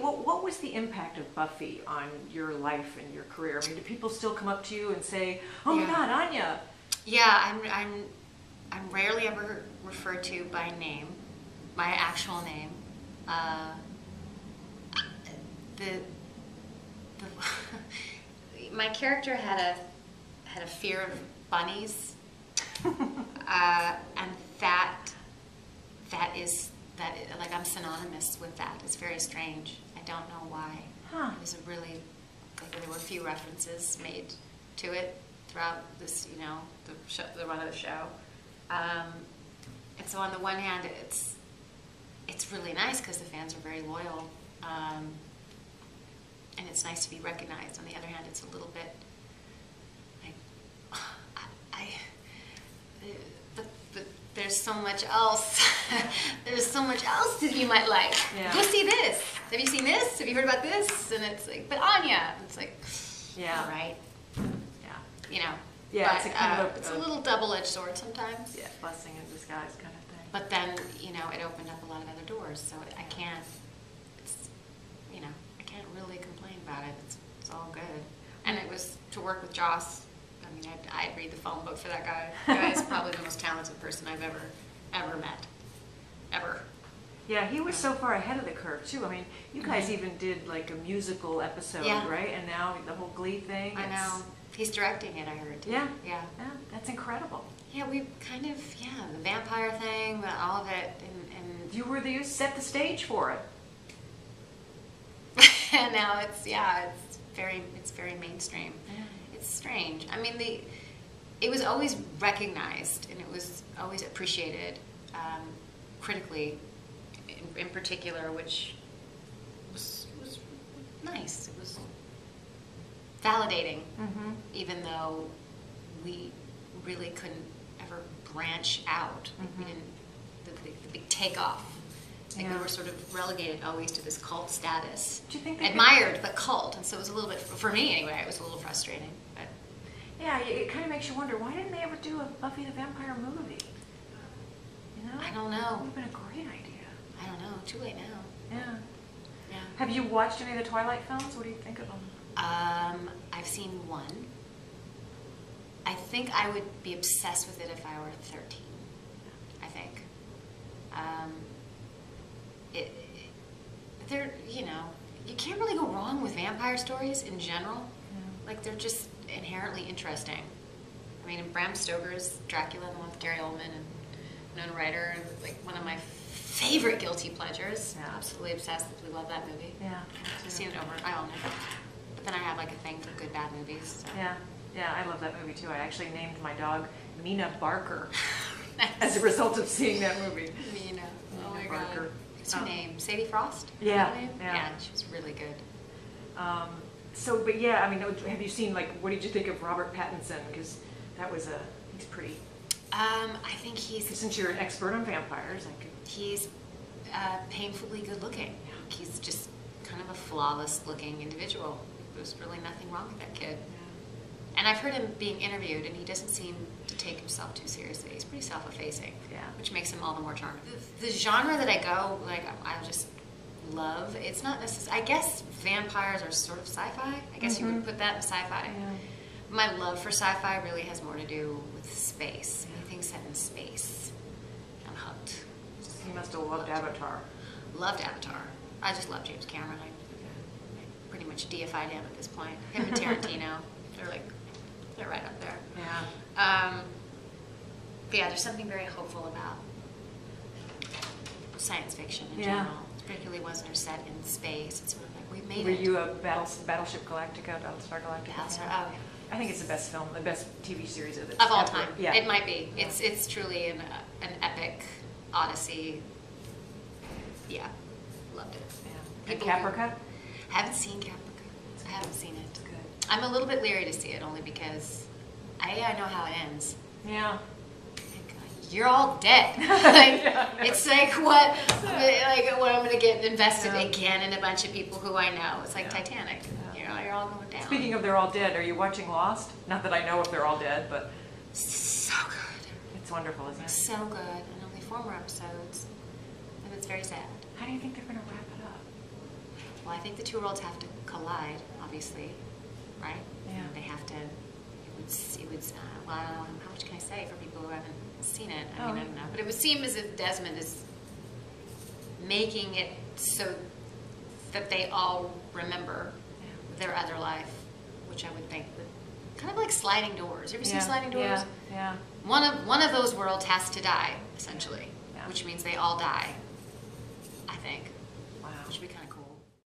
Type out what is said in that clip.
what was the impact of Buffy on your life and your career? I mean, do people still come up to you and say, "Oh my God, Anya"? Yeah, I'm rarely ever referred to by name, my actual name. My character had a fear of bunnies, and that is like I'm synonymous with that. It's very strange. I don't know why. Huh. It was a really there were a few references made to it throughout this, the run of the show. And so on the one hand, it's really nice because the fans are very loyal, and it's nice to be recognized. On the other hand, it's a little bit but there's so much else. There's so much else that you might like. Yeah. Go see this. Have you seen this? Have you heard about this? And it's like, but Anya. And it's like, yeah, right. Yeah, but, it's a little double-edged sword sometimes. Yeah, blessing in disguise kind of thing. But then, it opened up a lot of other doors, so I can't really complain about it. It's all good. And it was to work with Joss. I mean, I'd read the phone book for that guy. The guy is probably the most talented person I've ever met. Ever. Yeah, he was so far ahead of the curve, too. I mean, you guys even did, like, a musical episode, right? And now the whole Glee thing. I know. He's directing it, I heard. Yeah. Yeah. Yeah, that's incredible. Yeah, we kind of, the vampire thing, all of it, and You set the stage for it. and now it's very mainstream. Yeah. It's strange. I mean, it was always recognized and it was always appreciated critically, in particular, which was nice. It was validating, even though we really couldn't ever branch out. Like we didn't the big takeoff. Like we were sort of relegated always to this cult status. Do you think admired but cult, and so it was a little bit, for me anyway, it was a little frustrating. But yeah, it kind of makes you wonder, why didn't they ever do a Buffy the Vampire movie? I don't know. It would have been a great idea. I don't know. Too late now. Yeah. Yeah. Have you watched any of the Twilight films? What do you think of them? I've seen one. I think I would be obsessed with it if I were 13. I think. You can't really go wrong with vampire stories in general. Yeah. Like, they're just inherently interesting. I mean, Bram Stoker's Dracula, the one with Gary Oldman and Winona Ryder, and like one of my favorite guilty pleasures. Yeah. Absolutely obsessed. We love that movie. Yeah. I've seen it over. I own it. But then I have like a thing for good, bad movies. So. Yeah. Yeah, I love that movie too. I actually named my dog Mina Barker as a result of seeing that movie. Mina. Oh my Barker. God. What's her name? Sadie Frost? Yeah. Yeah, she was really good. But yeah, I mean, have you seen, like, what did you think of Robert Pattinson? Because that was he's pretty. I think since you're an expert on vampires, he's painfully good looking. He's just kind of a flawless looking individual. There's really nothing wrong with that kid. Yeah. And I've heard him being interviewed, and he doesn't seem to take himself too seriously. He's pretty self-effacing, which makes him all the more charming. The genre that I I just love, it's not necessarily, I guess vampires are sort of sci-fi. I guess you would put that in sci-fi. Yeah. My love for sci-fi really has more to do with space. Anything set in space. I'm hooked. You must have loved Avatar. Loved Avatar. I just love James Cameron. I pretty much deified him at this point. Him and Tarantino, they're right up there. Yeah. But yeah, there's something very hopeful about science fiction in general, particularly ones that are set in space. It's sort of like, we made it. Were you a Battleship Galactica, Battlestar Galactica? Battlestar, oh yeah. I think it's the best film, the best TV series of all time. Yeah. It might be. Yeah. It's truly an epic odyssey. Yeah, loved it. Yeah. And Caprica? Haven't seen Caprica. I haven't seen it. Good. I'm a little bit leery to see it, only because I know how it ends. Yeah. You're all dead. It's like what I'm going to get invested again in a bunch of people who I know. It's like Titanic. You're all going down. Speaking of they're all dead, are you watching Lost? Not that I know if they're all dead, but so good. It's wonderful, isn't it? So good, and only 4 more episodes, and it's very sad. How do you think they're going to wrap it Well, I think the two worlds have to collide, obviously, right? Yeah. They have to. It would. Well, I don't know. How much can I say for people who haven't seen it? I mean, I don't know. But it would seem as if Desmond is making it so that they all remember their other life, which I would think would kind of like sliding doors. You ever seen sliding doors? Yeah. One of those worlds has to die, essentially, Yeah. which means they all die. I think. Wow. Which would be kind of